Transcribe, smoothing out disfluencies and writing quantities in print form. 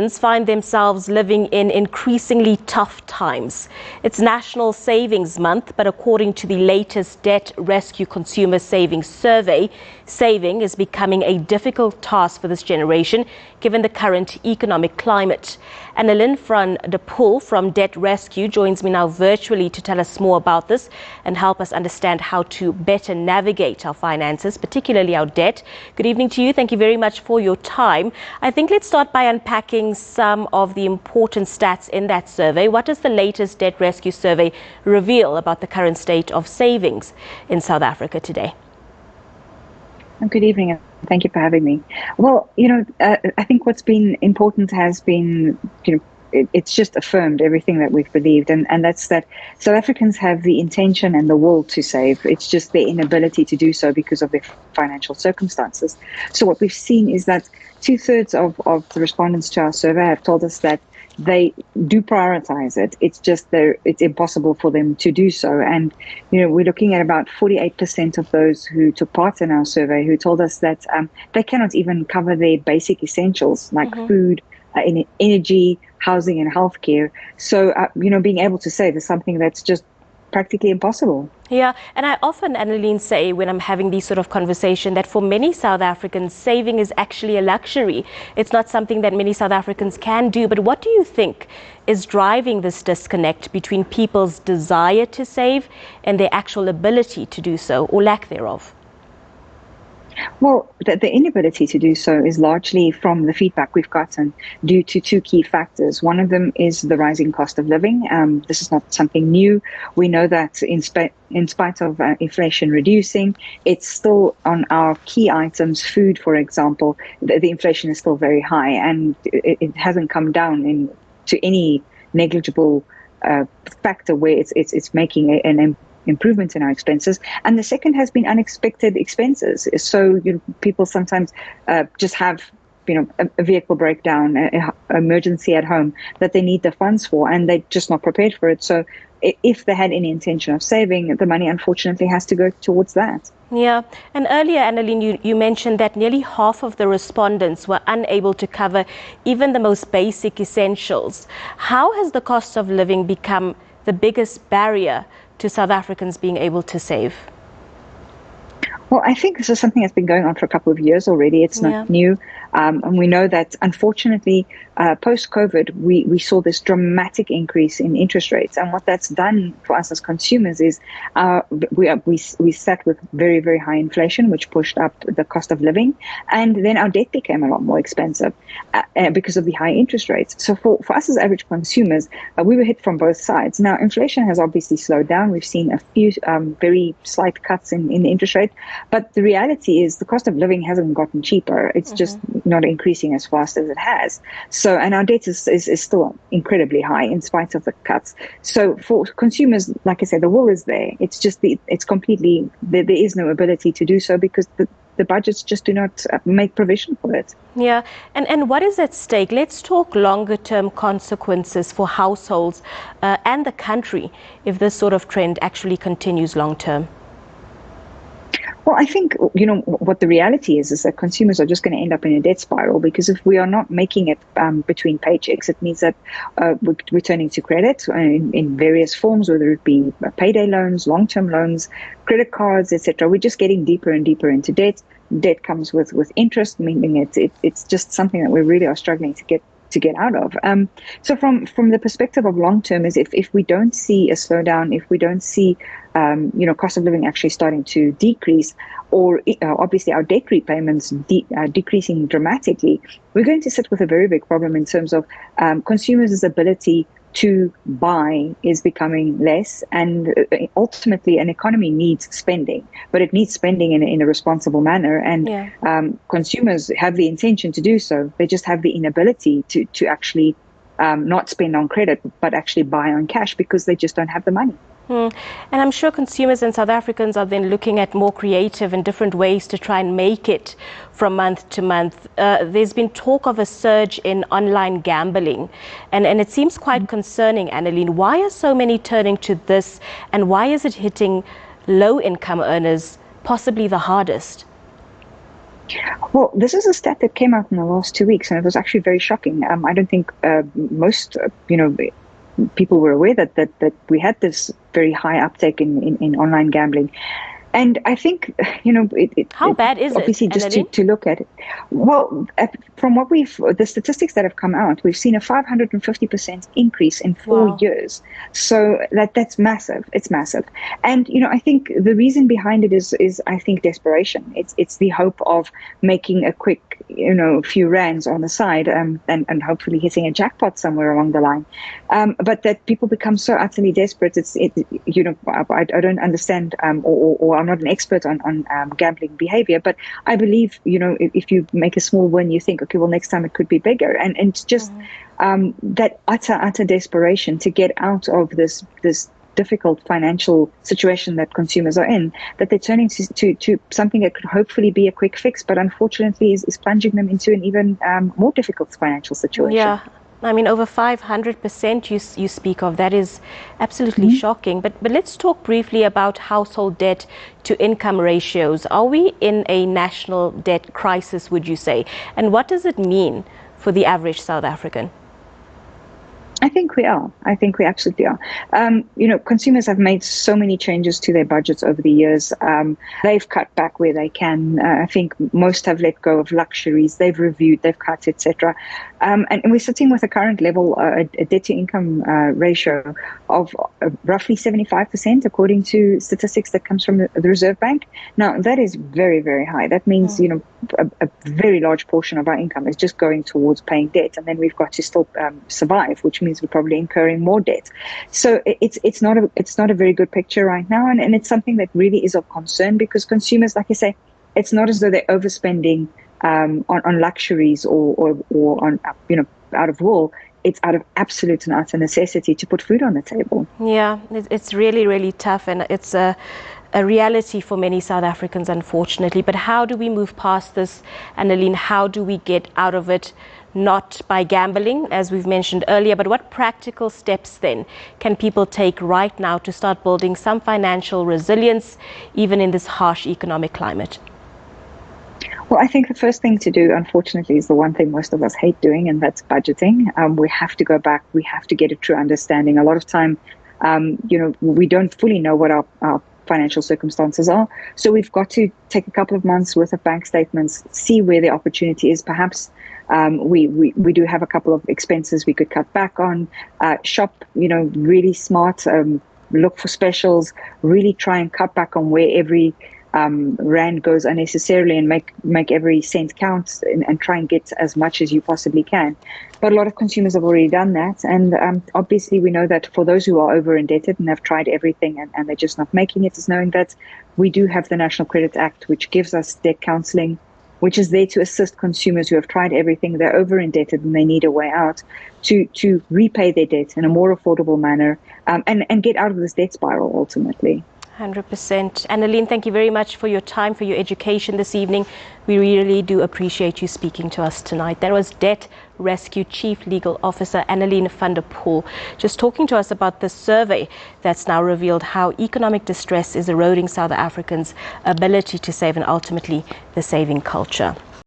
find themselves living in increasingly tough times. It's National Savings Month, but according to the latest Debt Rescue Consumer Savings Survey, saving is becoming a difficult task for this generation given the current economic climate. Annaline from Poel from Debt Rescue joins me now virtually to tell us more about this and help us understand how to better navigate our finances, particularly our debt. Good evening to you. Thank you very much for your time. I think let's start by unpacking some of the important stats in that survey. What does the latest Debt Rescue survey reveal about the current state of savings in South Africa today? Good evening, and thank you for having me. Well, I think what's been important has been, it's just affirmed everything that we've believed, and that's that South Africans have the intention and the will to save. It's just their inability to do so because of their financial circumstances. So what we've seen is that 2/3 of the respondents to our survey have told us that they do prioritize it. It's just it's impossible for them to do so. And, we're looking at about 48% of those who took part in our survey who told us that they cannot even cover their basic essentials like food, energy, housing and healthcare. So, being able to save is something that's just practically impossible. Yeah, and I often, Annaline, say when I'm having these sort of conversation that for many South Africans, saving is actually a luxury. It's not something that many South Africans can do. But what do you think is driving this disconnect between people's desire to save and their actual ability to do so, or lack thereof? Well, the inability to do so is largely from the feedback we've gotten due to two key factors. One of them is the rising cost of living. This is not something new. We know that in spite of inflation reducing, it's still on our key items, food, for example, the inflation is still very high, and it hasn't come down to any negligible factor where it's making an improvement in our expenses. And the second has been unexpected expenses. So people sometimes just have a vehicle breakdown, an emergency at home that they need the funds for, and they're just not prepared for it. So if they had any intention of saving, the money unfortunately has to go towards that. Yeah, and earlier, Annaline, you mentioned that nearly half of the respondents were unable to cover even the most basic essentials. How has the cost of living become the biggest barrier to South Africans being able to save? Well, I think this is something that's been going on for a couple of years already. It's not new. And we know that, unfortunately, post-COVID, we saw this dramatic increase in interest rates. And what that's done for us as consumers is we sat with very, very high inflation, which pushed up the cost of living. And then our debt became a lot more expensive because of the high interest rates. So for us as average consumers, we were hit from both sides. Now, inflation has obviously slowed down. We've seen a few very slight cuts in the interest rate. But the reality is the cost of living hasn't gotten cheaper. It's just not increasing as fast as it has. So, and our debt is still incredibly high in spite of the cuts. So for consumers, like I said, the will is there. It's just it's completely, there is no ability to do so because the budgets just do not make provision for it. Yeah, and what is at stake? Let's talk longer term consequences for households and the country if this sort of trend actually continues long term. Well, I think, what the reality is that consumers are just going to end up in a debt spiral because if we are not making it between paychecks, it means that we're turning to credit in various forms, whether it be payday loans, long-term loans, credit cards, etc. We're just getting deeper and deeper into debt. Debt comes with interest, meaning it's just something that we really are struggling to get out of. So from the perspective of long term is if we don't see a slowdown, if we don't see cost of living actually starting to decrease, or obviously our debt repayments decreasing dramatically, we're going to sit with a very big problem in terms of consumers' ability to buy is becoming less, and ultimately an economy needs spending, but it needs spending in a responsible manner, and consumers have the intention to do so. They just have the inability to actually not spend on credit, but actually buy on cash because they just don't have the money. And I'm sure consumers and South Africans are then looking at more creative and different ways to try and make it from month to month. There's been talk of a surge in online gambling, and it seems quite concerning, Annaline. Why are so many turning to this, and why is it hitting low-income earners possibly the hardest? Well, this is a stat that came out in the last 2 weeks, and it was actually very shocking. I don't think most, people were aware that we had this very high uptake in online gambling. And I think, How bad is it, obviously just Annaline? to look at it. Well, from what the statistics that have come out, we've seen a 550% increase in 4 years. So that's massive. It's massive. And, I think the reason behind it is I think desperation. It's the hope of making a quick, few rands on the side, and hopefully hitting a jackpot somewhere along the line. But that people become so utterly desperate. I don't understand, or I'm not an expert on gambling behavior, but I believe, if you make a small win, you think, okay, well, next time it could be bigger. And it's just that utter desperation to get out of this difficult financial situation that consumers are in, that they're turning to something that could hopefully be a quick fix, but unfortunately is plunging them into an even more difficult financial situation. Yeah. I mean, over 500% you speak of. That is absolutely shocking. But let's talk briefly about household debt to income ratios. Are we in a national debt crisis, would you say? And what does it mean for the average South African? I think we are. I think we absolutely are. Consumers have made so many changes to their budgets over the years. They've cut back where they can. I think most have let go of luxuries. They've reviewed, they've cut, etc. And we're sitting with a current level, a debt-to-income ratio of roughly 75%, according to statistics that comes from the Reserve Bank. Now, that is very, very high. That means, a very large portion of our income is just going towards paying debt, and then we've got to still survive, which means we're probably incurring more debt. So it's not a very good picture right now, and it's something that really is of concern, because consumers, like I say, it's not as though they're overspending on luxuries or on out of will. It's out of absolute and utter necessity to put food on the table. Yeah, it's really, really tough, and it's a reality for many South Africans, unfortunately. But how do we move past this, Annaline? How do we get out of it? Not by gambling, as we've mentioned earlier, but what practical steps then can people take right now to start building some financial resilience, even in this harsh economic climate? Well, I think the first thing to do, unfortunately, is the one thing most of us hate doing, and that's budgeting. We have to go back. We have to get a true understanding. A lot of time, we don't fully know what our financial circumstances are. So we've got to take a couple of months worth of bank statements, see where the opportunity is. Perhaps we do have a couple of expenses we could cut back on, shop, really smart, look for specials, really try and cut back on where every rand goes unnecessarily, and make every cent count, and try and get as much as you possibly can. But a lot of consumers have already done that, and obviously we know that for those who are over indebted and have tried everything and they're just not making it, is knowing that we do have the National Credit Act, which gives us debt counselling, which is there to assist consumers who have tried everything, they're over indebted and they need a way out, to repay their debt in a more affordable manner, and get out of this debt spiral ultimately. 100%. Annaline, thank you very much for your time, for your education this evening. We really do appreciate you speaking to us tonight. That was Debt Rescue Chief Legal Officer Annaline van der Poel, just talking to us about the survey that's now revealed how economic distress is eroding South Africans' ability to save, and ultimately the saving culture.